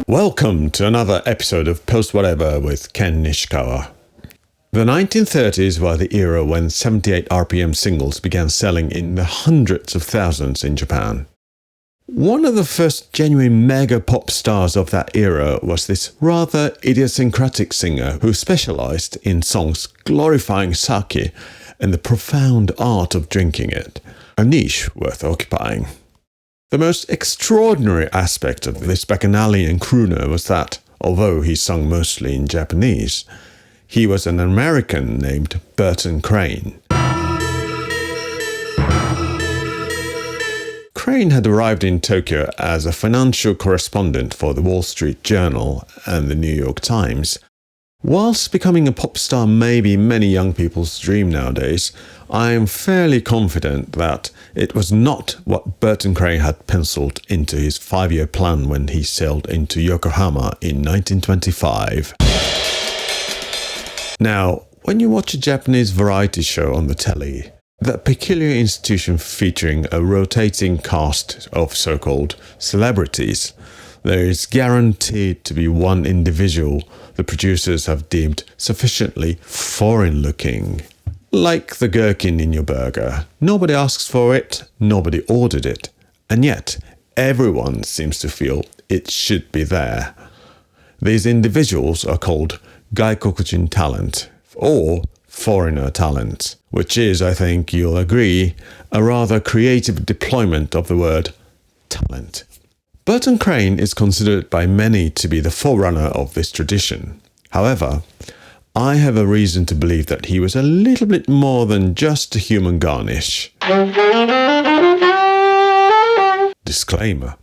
Welcome to another episode of Post Whatever with Ken Nishikawa. The 1930s were the era when 78 RPM singles began selling in the hundreds of thousands in Japan. One of the first genuine mega pop stars of that era was this rather idiosyncratic singer who specialized in songs glorifying sake and the profound art of drinking it, a niche worth occupying. The most extraordinary aspect of this bacchanalian crooner was that, although he sung mostly in Japanese, he was an American named Burton Crane. Crane had arrived in Tokyo as a financial correspondent for the Wall Street Journal and the New York Times. Whilst becoming a pop star may be many young people's dream nowadays, I am fairly confident that it was not what Burton Crane had penciled into his 5-year plan when he sailed into Yokohama in 1925. Now, when you watch a Japanese variety show on the telly, that peculiar institution featuring a rotating cast of so-called celebrities, there is guaranteed to be one individual the producers have deemed sufficiently foreign-looking. Like the gherkin in your burger. Nobody asks for it, nobody ordered it, and yet everyone seems to feel it should be there. These individuals are called gaikokujin talent, or foreigner talent, which is, I think you'll agree, a rather creative deployment of the word talent. Burton Crane is considered by many to be the forerunner of this tradition. However, I have a reason to believe that he was a little bit more than just a human garnish. Disclaimer.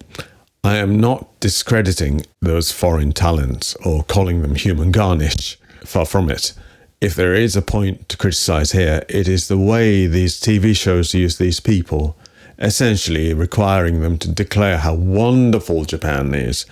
I am not discrediting those foreign talents or calling them human garnish. Far from it. If there is a point to criticize here, it is the way these TV shows use these people, essentially requiring them to declare how wonderful Japan is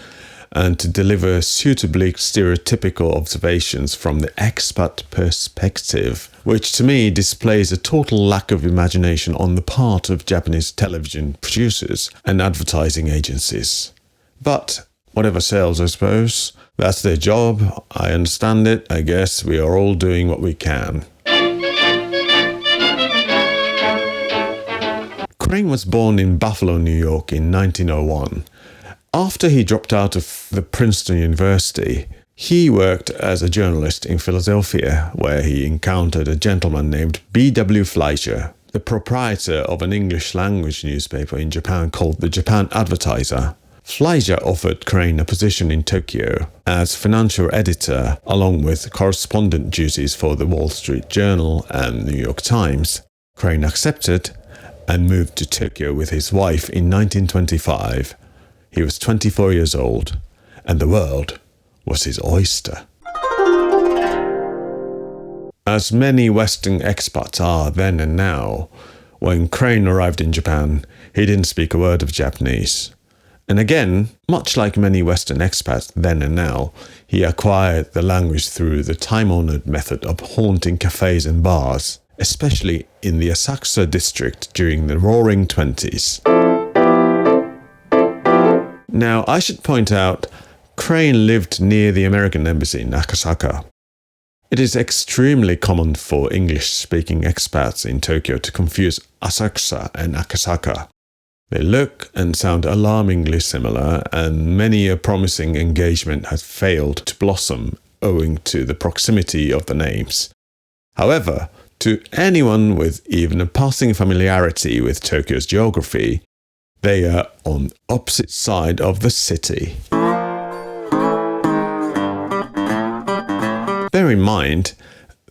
and to deliver suitably stereotypical observations from the expat perspective, which to me displays a total lack of imagination on the part of Japanese television producers and advertising agencies. But whatever sells, I suppose. That's their job. I understand it. I guess we are all doing what we can. Crane was born in Buffalo, New York in 1901. After he dropped out of the Princeton University, he worked as a journalist in Philadelphia, where he encountered a gentleman named B.W. Fleischer, the proprietor of an English-language newspaper in Japan called the Japan Advertiser. Fleischer offered Crane a position in Tokyo as financial editor, along with correspondent duties for the Wall Street Journal and New York Times. Crane accepted and moved to Tokyo with his wife in 1925. He was 24 years old, and the world was his oyster. As many Western expats are then and now, when Crane arrived in Japan, he didn't speak a word of Japanese. And again, much like many Western expats then and now, he acquired the language through the time-honored method of haunting cafes and bars, especially in the Asakusa district during the Roaring Twenties. Now, I should point out, Crane lived near the American embassy in Akasaka. It is extremely common for English-speaking expats in Tokyo to confuse Asakusa and Akasaka. They look and sound alarmingly similar, and many a promising engagement has failed to blossom owing to the proximity of the names. However, to anyone with even a passing familiarity with Tokyo's geography, they are on opposite side of the city. Bear in mind,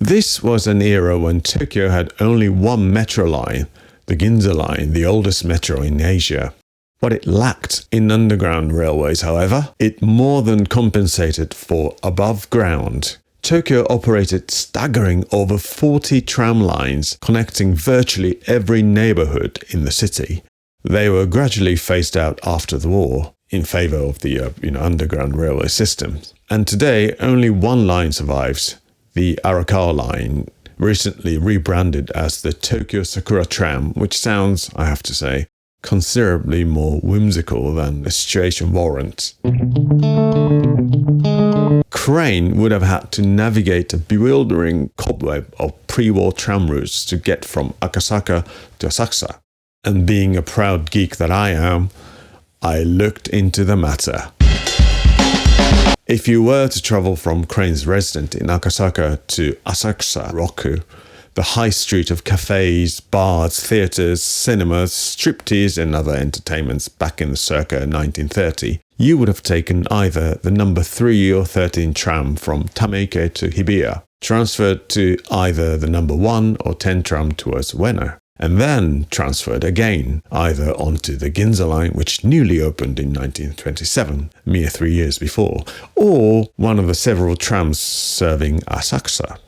this was an era when Tokyo had only one metro line, the Ginza Line, the oldest metro in Asia. What it lacked in underground railways, however, it more than compensated for above ground. Tokyo operated staggering over 40 tram lines connecting virtually every neighborhood in the city. They were gradually phased out after the war in favor of the underground railway system. And today, only one line survives, the Arakawa Line, recently rebranded as the Tokyo Sakura Tram, which sounds, I have to say, considerably more whimsical than the situation warrants. Crane would have had to navigate a bewildering cobweb of pre-war tram routes to get from Akasaka to Asakusa. And being a proud geek that I am, I looked into the matter. If you were to travel from Crane's residence in Akasaka to Asakusa Roku, the high street of cafes, bars, theatres, cinemas, striptease and other entertainments back in the circa 1930, you would have taken either the number 3 or 13 tram from Tameike to Hibiya, transferred to either the number 1 or 10 tram towards Ueno, and then transferred again either onto the Ginza line, which newly opened in 1927, mere 3 years before, or one of the several trams serving Asakusa.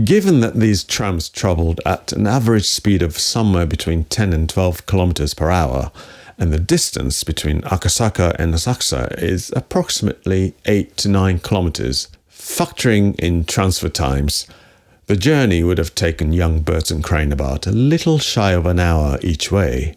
Given that these trams travelled at an average speed of somewhere between 10 and 12 kilometers per hour, and the distance between Akasaka and Asakusa is approximately 8 to 9 kilometers, factoring in transfer times, the journey would have taken young Burton Crane about a little shy of an hour each way.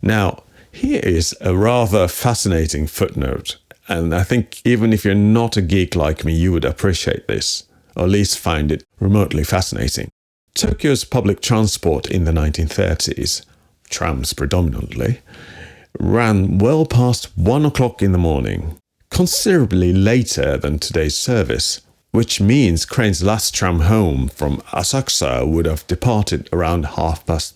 Now, here is a rather fascinating footnote, and I think even if you're not a geek like me, you would appreciate this, or at least find it remotely fascinating. Tokyo's public transport in the 1930s, trams predominantly, ran well past 1 o'clock in the morning, considerably later than today's service, which means Crane's last tram home from Asakusa would have departed around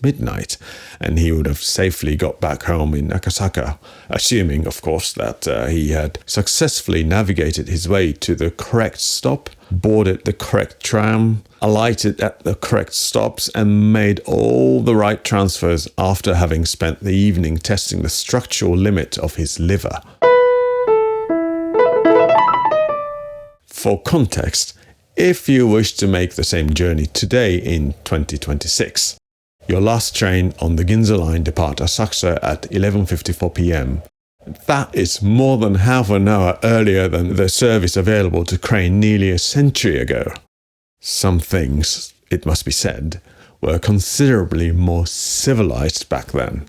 midnight, and he would have safely got back home in Akasaka, assuming, of course, that he had successfully navigated his way to the correct stop, boarded the correct tram, alighted at the correct stops, and made all the right transfers after having spent the evening testing the structural limit of his liver. For context, if you wish to make the same journey today in 2026, your last train on the Ginza line departs Asakusa at 11:54 p.m. That is more than half an hour earlier than the service available to Crane nearly a century ago. Some things, it must be said, were considerably more civilized back then.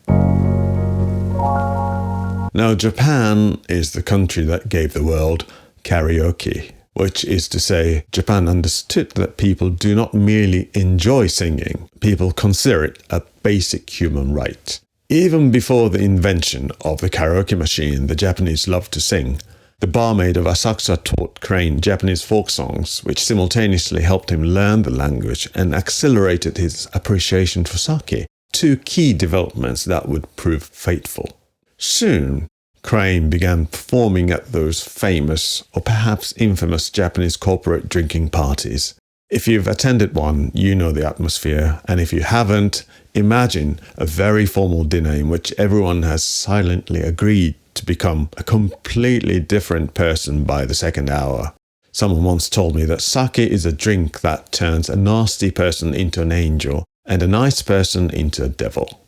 Now, Japan is the country that gave the world karaoke, which is to say, Japan understood that people do not merely enjoy singing, people consider it a basic human right. Even before the invention of the karaoke machine, the Japanese loved to sing. The barmaid of Asakusa taught Crane Japanese folk songs, which simultaneously helped him learn the language and accelerated his appreciation for sake, two key developments that would prove fateful. Soon, Crane began performing at those famous, or perhaps infamous, Japanese corporate drinking parties. If you've attended one, you know the atmosphere, and if you haven't, imagine a very formal dinner in which everyone has silently agreed to become a completely different person by the second hour. Someone once told me that sake is a drink that turns a nasty person into an angel and a nice person into a devil.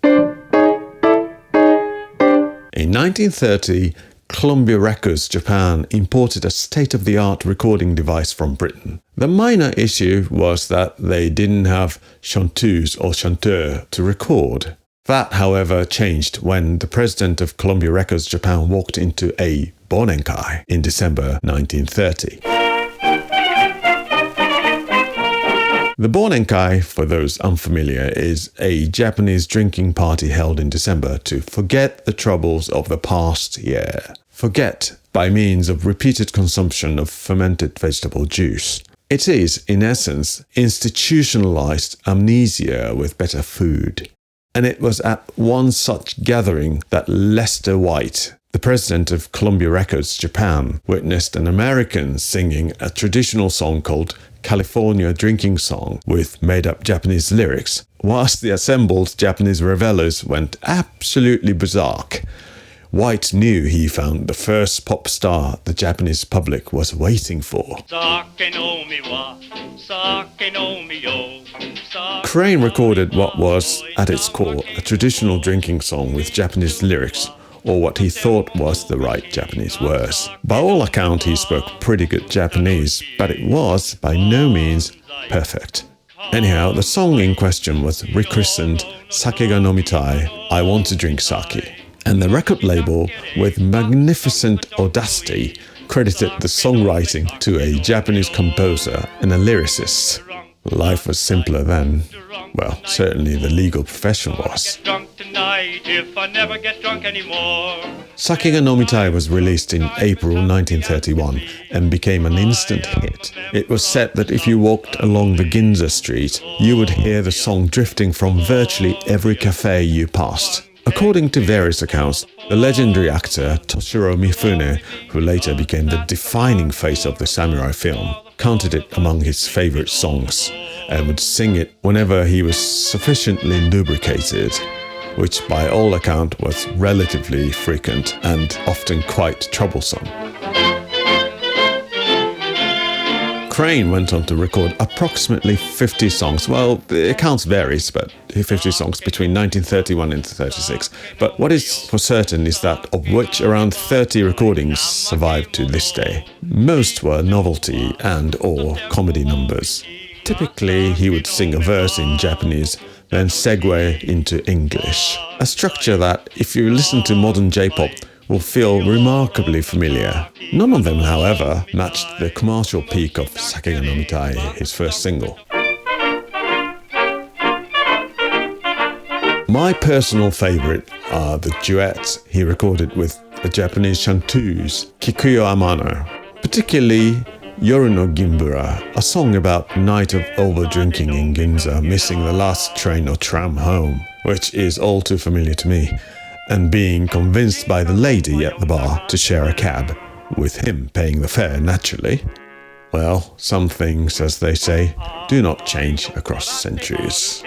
In 1930, Columbia Records Japan imported a state-of-the-art recording device from Britain. The minor issue was that they didn't have chanteuse or chanteur to record. That, however, changed when the president of Columbia Records Japan walked into a Bonenkai in December 1930. The Bonenkai, for those unfamiliar, is a Japanese drinking party held in December to forget the troubles of the past year. Forget by means of repeated consumption of fermented vegetable juice. It is, in essence, institutionalized amnesia with better food. And it was at one such gathering that Lester White, the president of Columbia Records Japan, witnessed an American singing a traditional song called California Drinking Song with made-up Japanese lyrics, whilst the assembled Japanese revelers went absolutely berserk. White knew he found the first pop star the Japanese public was waiting for. Crane recorded what was, at its core, a traditional drinking song with Japanese lyrics, or what he thought was the right Japanese words. By all accounts, he spoke pretty good Japanese, but it was by no means perfect. Anyhow, the song in question was rechristened Sake ga nomitai, I Want to Drink Sake. And the record label, with magnificent audacity, credited the songwriting to a Japanese composer and a lyricist. Life was simpler then. Well, certainly the legal profession was. Sake ga Nomitai was released in April 1931 and became an instant hit. It was said that if you walked along the Ginza street, you would hear the song drifting from virtually every cafe you passed. According to various accounts, the legendary actor Toshiro Mifune, who later became the defining face of the samurai film, counted it among his favorite songs and would sing it whenever he was sufficiently lubricated, which by all account was relatively frequent and often quite troublesome. Crane went on to record approximately 50 songs. Well, the accounts varies, but 50 songs between 1931 and 1936. But what is for certain is that of which around 30 recordings survived to this day. Most were novelty and or comedy numbers. Typically, he would sing a verse in Japanese, then segue into English. A structure that, if you listen to modern J-pop, will feel remarkably familiar. None of them, however, matched the commercial peak of Sake ga Nomitai, his first single. My personal favorite are the duets he recorded with the Japanese chanteuse Kikuyo Amano, particularly Yoru no Gimbura, a song about night of over-drinking in Ginza, missing the last train or tram home, which is all too familiar to me, and being convinced by the lady at the bar to share a cab, with him paying the fare naturally. Well, some things, as they say, do not change across centuries.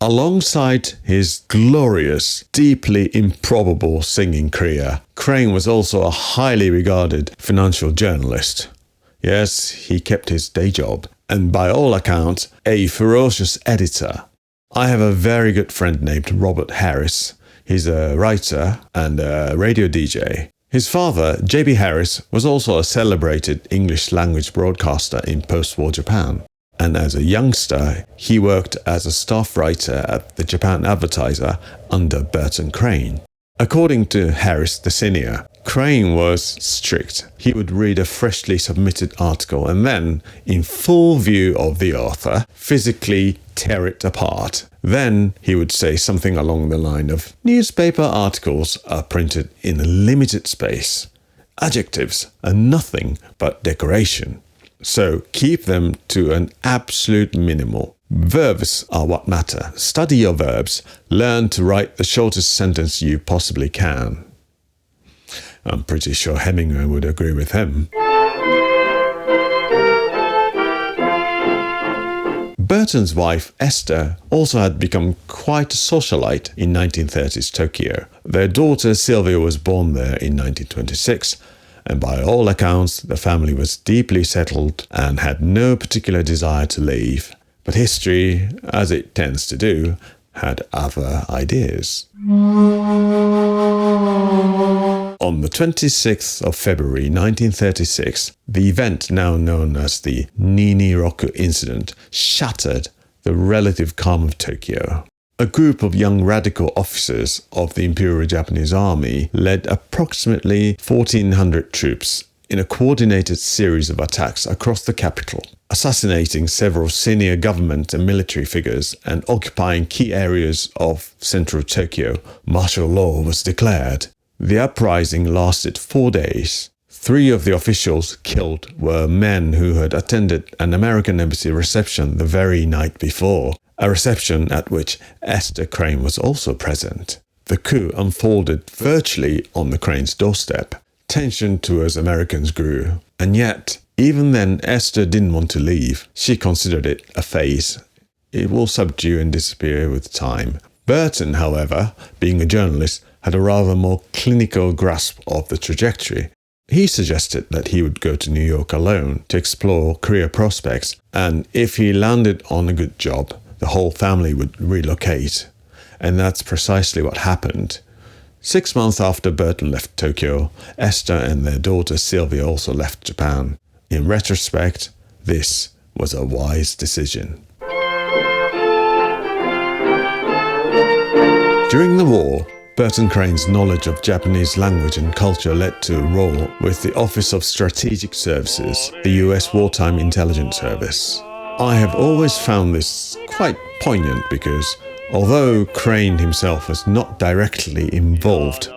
Alongside his glorious, deeply improbable singing career, Crane was also a highly regarded financial journalist. Yes, he kept his day job, and by all accounts, a ferocious editor. I have a very good friend named Robert Harris. He's a writer and a radio DJ. His father, J.B. Harris, was also a celebrated English language broadcaster in post-war Japan. And as a youngster, he worked as a staff writer at the Japan Advertiser under Burton Crane. According to Harris the senior, Crane was strict. He would read a freshly submitted article and then, in full view of the author, physically tear it apart. Then he would say something along the line of, "Newspaper articles are printed in a limited space. Adjectives are nothing but decoration. So keep them to an absolute minimal. Verbs are what matter. Study your verbs. Learn to write the shortest sentence you possibly can." I'm pretty sure Hemingway would agree with him. Burton's wife, Esther, also had become quite a socialite in 1930s Tokyo. Their daughter Sylvia was born there in 1926, and by all accounts, the family was deeply settled and had no particular desire to leave. But history, as it tends to do, had other ideas. On the 26th of February 1936, the event now known as the Nini-Roku incident shattered the relative calm of Tokyo. A group of young radical officers of the Imperial Japanese Army led approximately 1,400 troops in a coordinated series of attacks across the capital, assassinating several senior government and military figures and occupying key areas of central Tokyo. Martial law was declared. The uprising lasted 4 days. 3 of the officials killed were men who had attended an American embassy reception the very night before, a reception at which Esther Crane was also present. The coup unfolded virtually on the Crane's doorstep. Tension towards Americans grew. And yet, even then, Esther didn't want to leave. She considered it a phase. It will subdue and disappear with time. Burton, however, being a journalist, had a rather more clinical grasp of the trajectory. He suggested that he would go to New York alone to explore career prospects, and if he landed on a good job, the whole family would relocate. And that's precisely what happened. 6 months after Burton left Tokyo, Esther and their daughter Sylvia also left Japan. In retrospect, this was a wise decision. During the war, Burton Crane's knowledge of Japanese language and culture led to a role with the Office of Strategic Services, the US Wartime Intelligence Service. I have always found this quite poignant because, although Crane himself was not directly involved,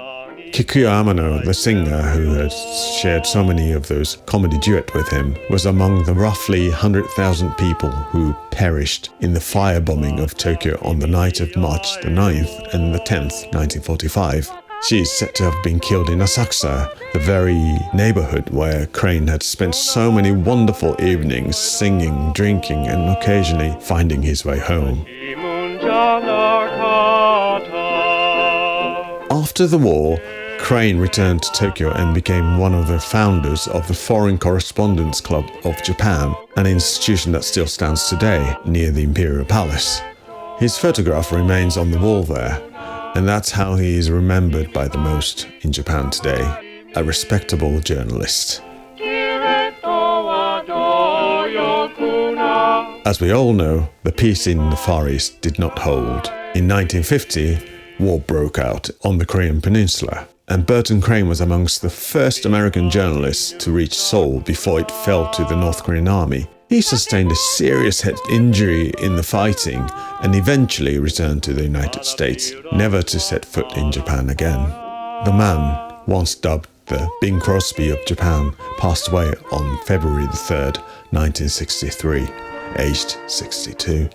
Kikuyo Amano, the singer who had shared so many of those comedy duets with him, was among the roughly 100,000 people who perished in the firebombing of Tokyo on the night of March the 9th and the 10th, 1945. She is said to have been killed in Asakusa, the very neighborhood where Crane had spent so many wonderful evenings singing, drinking, and occasionally finding his way home. After the war, Crane returned to Tokyo and became one of the founders of the Foreign Correspondents Club of Japan, an institution that still stands today near the Imperial Palace. His photograph remains on the wall there, and that's how he is remembered by the most in Japan today, a respectable journalist. As we all know, the peace in the Far East did not hold. In 1950, war broke out on the Korean Peninsula, and Burton Crane was amongst the first American journalists to reach Seoul before it fell to the North Korean army. He sustained a serious head injury in the fighting and eventually returned to the United States, never to set foot in Japan again. The man, once dubbed the Bing Crosby of Japan, passed away on February the 3rd, 1963, aged 62.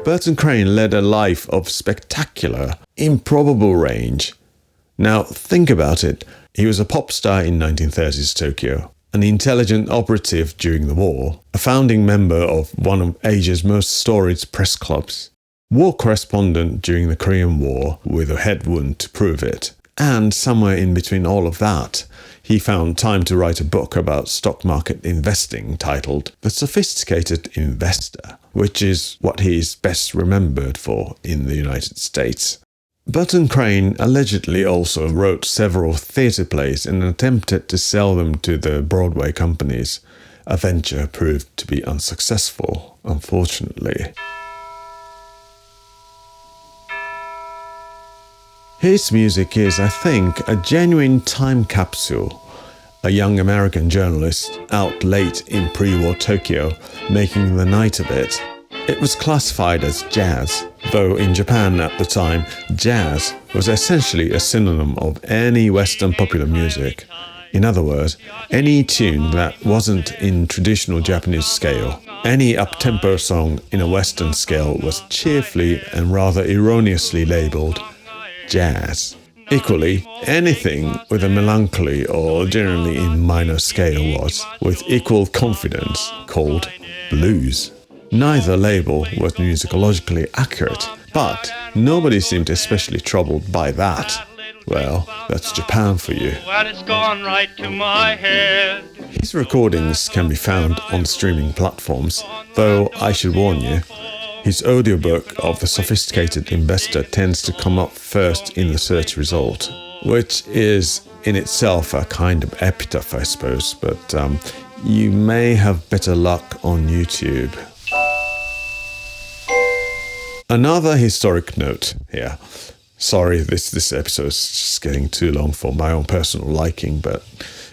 Burton Crane led a life of spectacular, improbable range. Now, think about it. He was a pop star in 1930s Tokyo, an intelligent operative during the war, a founding member of one of Asia's most storied press clubs, war correspondent during the Korean War with a head wound to prove it, and somewhere in between all of that, he found time to write a book about stock market investing titled The Sophisticated Investor, which is what he is best remembered for in the United States. Burton Crane allegedly also wrote several theatre plays and attempted to sell them to the Broadway companies. A venture proved to be unsuccessful, unfortunately. His music is, I think, a genuine time capsule. A young American journalist out late in pre-war Tokyo, making the night of it. It was classified as jazz, though in Japan at the time, jazz was essentially a synonym of any Western popular music. In other words, any tune that wasn't in traditional Japanese scale. Any up-tempo song in a Western scale was cheerfully and rather erroneously labelled jazz. Equally, anything with a melancholy or generally in minor scale was, with equal confidence, called blues. Neither label was musicologically accurate, but nobody seemed especially troubled by that. Well, that's Japan for you. His recordings can be found on streaming platforms, though I should warn you, his audiobook of The Sophisticated Investor tends to come up first in the search result, which is in itself a kind of epitaph, I suppose, but you may have better luck on YouTube. Another historic note here. Sorry, this episode is just getting too long for my own personal liking, but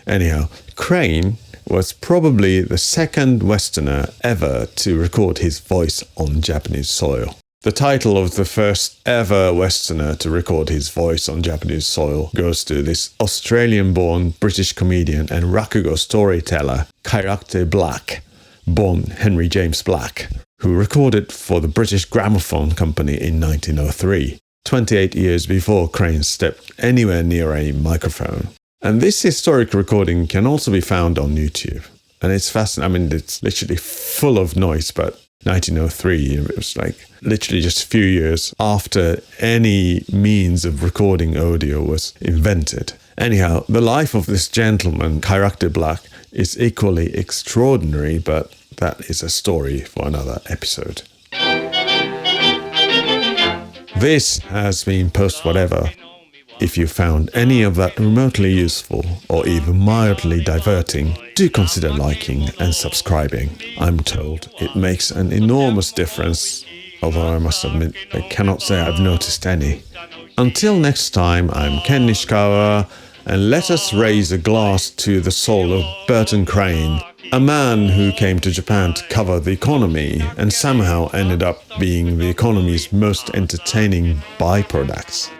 anyhow, Crane was probably the second Westerner ever to record his voice on Japanese soil. The title of the first ever Westerner to record his voice on Japanese soil goes to this Australian-born British comedian and rakugo storyteller, Character Black, born Henry James Black, who recorded for the British Gramophone Company in 1903, 28 years before Crane stepped anywhere near a microphone. And this historic recording can also be found on YouTube. And it's fascinating. I mean, it's literally full of noise, but 1903, it was like literally just a few years after any means of recording audio was invented. Anyhow, the life of this gentleman, Character Black, is equally extraordinary, but that is a story for another episode. This has been Post Whatever. If you found any of that remotely useful or even mildly diverting, do consider liking and subscribing. I'm told it makes an enormous difference, although I must admit I cannot say I've noticed any. Until next time, I'm Ken Nishikawa, and let us raise a glass to the soul of Burton Crane, a man who came to Japan to cover the economy and somehow ended up being the economy's most entertaining byproducts.